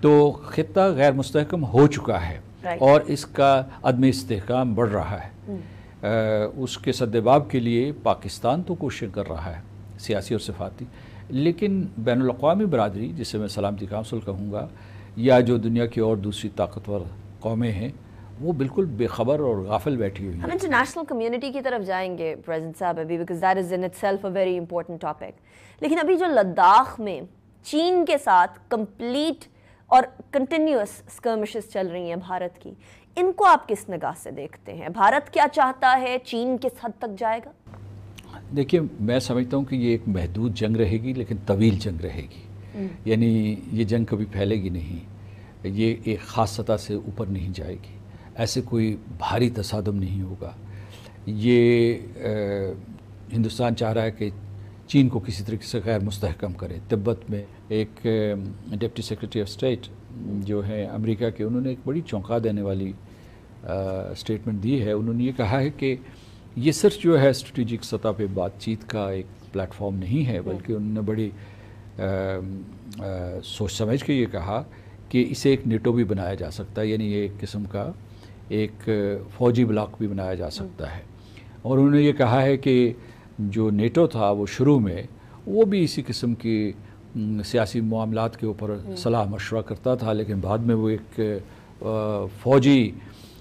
تو خطہ غیر مستحکم ہو چکا ہے اور اس کا عدم استحکام بڑھ رہا ہے. اس کے سدباب کے لیے پاکستان تو کوشش کر رہا ہے سیاسی اور صفاتی، لیکن بین الاقوامی برادری جسے میں سلامتی کونسل کہوں گا یا جو دنیا کی اور دوسری طاقتور قومیں ہیں وہ بالکل بے خبر اور غافل بیٹھی ہوئی ہیں. ہم انٹرنیشنل کمیونٹی کی طرف جائیں گے پریزیڈنٹ صاحب ابھی، because that is in it self a very important topic. لیکن ابھی جو لداخ میں چین کے ساتھ کمپلیٹ اور کنٹینیوس اسکرمشز چل رہی ہیں بھارت کی، ان کو آپ کس نگاہ سے دیکھتے ہیں؟ بھارت کیا چاہتا ہے؟ چین کس حد تک جائے گا؟ دیکھیے میں سمجھتا ہوں کہ یہ ایک محدود جنگ رہے گی لیکن طویل جنگ رہے گی. یعنی یہ جنگ کبھی پھیلے گی نہیں، یہ ایک خاص سطح سے اوپر نہیں جائے گی، ایسے کوئی بھاری تصادم نہیں ہوگا. یہ ہندوستان چاہ رہا ہے کہ چین کو کسی طریقے سے غیر مستحکم کرے. تبت میں ایک ڈپٹی سیکرٹری آف اسٹیٹ جو ہے امریکہ کے، انہوں نے ایک بڑی چونکا دینے والی اسٹیٹمنٹ دی ہے. انہوں نے یہ کہا ہے کہ یہ صرف جو ہے اسٹریٹجک سطح پہ بات چیت کا ایک پلیٹ فارم نہیں ہے، بلکہ انہوں نے بڑی سوچ سمجھ کے یہ کہا کہ اسے ایک نیٹو بھی بنایا جا سکتا ہے، یعنی یہ ایک قسم کا ایک فوجی بلاک بھی بنایا جا سکتا ہے. اور انہوں نے یہ کہا ہے کہ جو نیٹو تھا وہ شروع میں وہ بھی اسی قسم کی سیاسی معاملات کے اوپر صلاح مشورہ کرتا تھا، لیکن بعد میں وہ ایک فوجی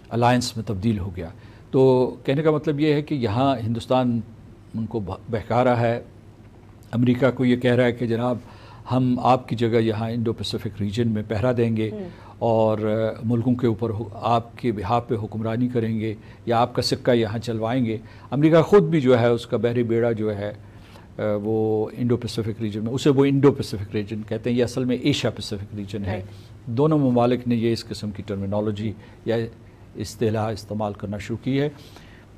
الائنس میں تبدیل ہو گیا. تو کہنے کا مطلب یہ ہے کہ یہاں ہندوستان ان کو بہکا رہا ہے، امریکہ کو یہ کہہ رہا ہے کہ جناب ہم آپ کی جگہ یہاں انڈو پیسیفک ریجن میں پہرا دیں گے اور ملکوں کے اوپر آپ کے بہاف پہ حکمرانی کریں گے یا آپ کا سکہ یہاں چلوائیں گے. امریکہ خود بھی جو ہے اس کا بحری بیڑا جو ہے وہ انڈو پیسیفک ریجن میں، اسے وہ انڈو پیسیفک ریجن کہتے ہیں، یہ اصل میں ایشیا پیسیفک ریجن ہے. دونوں ممالک نے یہ اس قسم کی ٹرمینالوجی یا اصطلاح استعمال کرنا شروع کی ہے.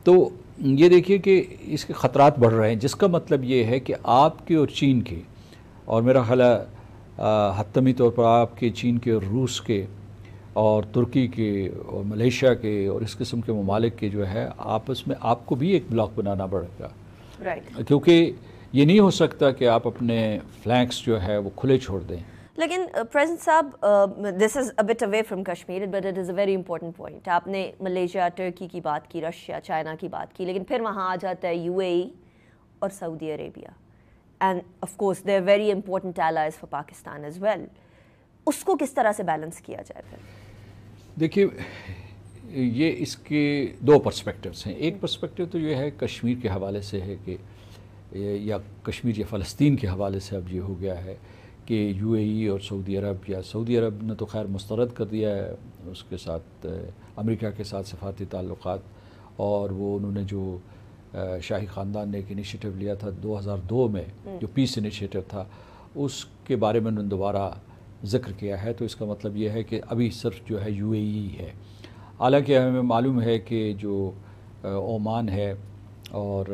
تو یہ دیکھیے کہ اس کے خطرات بڑھ رہے ہیں، جس کا مطلب یہ ہے کہ آپ کے اور چین کے، اور میرا خیال ہے حتمی طور پر آپ کے چین کے اور روس کے اور ترکی کے اور ملیشیا کے اور اس قسم کے ممالک کے جو ہے آپس میں آپ کو بھی ایک بلاک بنانا پڑے گا. کیونکہ یہ نہیں ہو سکتا کہ آپ اپنے فلینکس جو ہے وہ کھلے چھوڑ دیں. لیکن پریزیڈنٹ صاحب this is a bit away from Kashmir but it is a very important point. آپ نے ملیشیا، ٹرکی کی بات کی، رشیا، چائنا کی بات کی، لیکن پھر وہاں آ جاتا ہے یو اے ای اور سعودی عربیہ، and of course they are very important allies for Pakistan as well. اس کو کس طرح سے بیلنس کیا جائے پھر؟ دیکھیے یہ اس کے دو پرسپیکٹوز ہیں. ایک پرسپیکٹو تو یہ ہے کشمیر کے حوالے سے ہے کہ یا کشمیر یا فلسطین کے حوالے سے اب یہ ہو گیا ہے کہ یو اے ای اور سعودی عرب، یا سعودی عرب نے تو خیر مسترد کر دیا ہے اس کے ساتھ امریکہ کے ساتھ سفارتی تعلقات، اور وہ انہوں نے جو شاہی خاندان نے ایک انیشیٹو لیا تھا 2002 میں جو پیس انیشیٹو تھا، اس کے بارے میں انہوں نے دوبارہ ذکر کیا ہے. تو اس کا مطلب یہ ہے کہ ابھی صرف جو ہے یو اے ای ہے. حالانکہ ہمیں معلوم ہے کہ جو عمان ہے اور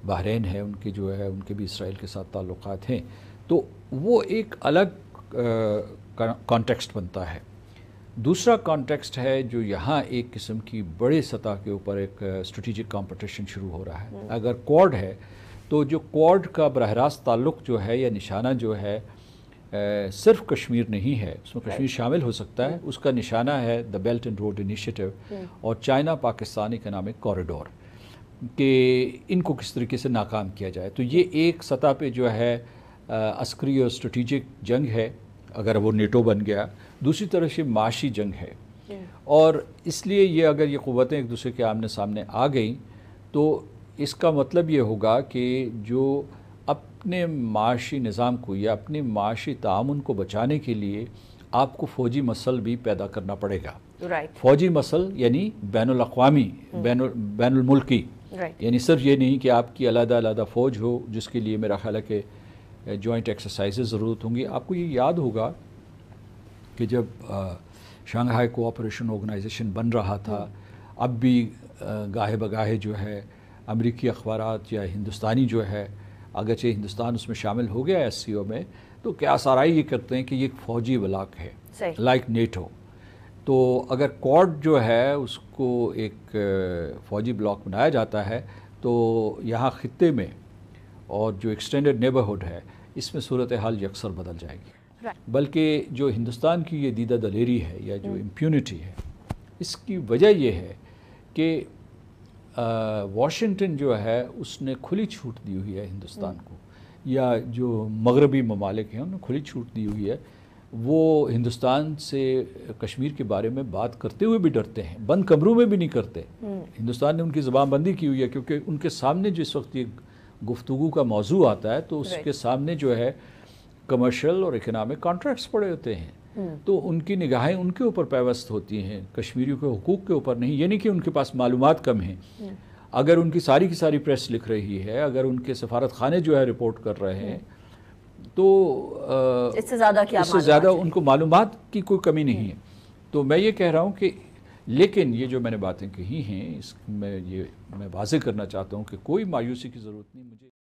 بحرین ہے، ان کے جو ہے ان کے بھی اسرائیل کے ساتھ تعلقات ہیں. تو وہ ایک الگ کانٹیکسٹ بنتا ہے. دوسرا کانٹیکسٹ ہے جو یہاں ایک قسم کی بڑے سطح کے اوپر ایک اسٹریٹجک کمپٹیشن شروع ہو رہا ہے. اگر کوڈ ہے تو جو کوڈ کا براہ راست تعلق جو ہے یا نشانہ جو ہے صرف کشمیر نہیں ہے، اس میں کشمیر شامل ہو سکتا ہے. اس کا نشانہ ہے دا بیلٹ اینڈ روڈ انیشیٹو اور چائنا پاکستان اکنامک کوریڈور، کہ ان کو کس طریقے سے ناکام کیا جائے. تو یہ ایک سطح پہ جو ہے عسکری اور اسٹریٹجک جنگ ہے اگر وہ نیٹو بن گیا. دوسری طرف سے معاشی جنگ ہے، اور اس لیے یہ اگر یہ قوتیں ایک دوسرے کے آمنے سامنے آ گئیں تو اس کا مطلب یہ ہوگا کہ جو اپنے معاشی نظام کو یا اپنے معاشی تعاون کو بچانے کے لیے آپ کو فوجی مسل بھی پیدا کرنا پڑے گا. فوجی مسل یعنی بین الاقوامی، بین الملکی، یعنی صرف یہ نہیں کہ آپ کی علیحدہ علیحدہ فوج ہو جس کے لیے میرا خیال ہے کہ جوائنٹ ایکسرسائزز ضرورت ہوں گی. آپ کو یہ یاد ہوگا کہ جب شنگھائی کوآپریشن آرگنائزیشن بن رہا تھا، اب بھی گاہے بگاہے جو ہے امریکی اخبارات یا ہندوستانی جو ہے، اگرچہ ہندوستان اس میں شامل ہو گیا ایس سی او میں، تو کیا سارائی یہ کرتے ہیں کہ یہ ایک فوجی بلاک ہے لائک نیٹو. تو اگر کوڈ جو ہے اس کو ایک فوجی بلاک بنایا جاتا ہے تو یہاں خطے میں اور جو ایکسٹینڈڈ نیبرہڈ ہے اس میں صورتحال یکسر بدل جائے گی. بلکہ جو ہندوستان کی یہ دیدہ دلیری ہے یا جو امپیونٹی ہے، اس کی وجہ یہ ہے کہ واشنگٹن جو ہے اس نے کھلی چھوٹ دی ہوئی ہے ہندوستان کو، یا جو مغربی ممالک ہیں انہوں نے کھلی چھوٹ دی ہوئی ہے. وہ ہندوستان سے کشمیر کے بارے میں بات کرتے ہوئے بھی ڈرتے ہیں، بند کمروں میں بھی نہیں کرتے. ہندوستان نے ان کی زبان بندی کی ہوئی ہے، کیونکہ ان کے سامنے جس وقت یہ گفتگو کا موضوع آتا ہے تو اس کے سامنے جو ہے کمرشل اور اکنامک کانٹریکٹس پڑے ہوتے ہیں، تو ان کی نگاہیں ان کے اوپر پیوست ہوتی ہیں، کشمیریوں کے حقوق کے اوپر نہیں. یہ نہیں کہ ان کے پاس معلومات کم ہیں. اگر ان کی ساری پریس لکھ رہی ہے، اگر ان کے سفارت خانے جو ہے رپورٹ کر رہے ہیں، تو اس سے زیادہ ان کو معلومات کی کوئی کمی نہیں ہے. تو میں یہ کہہ رہا ہوں کہ لیکن یہ جو میں نے باتیں کہی ہیں، اس میں واضح کرنا چاہتا ہوں کہ کوئی مایوسی کی ضرورت نہیں. مجھے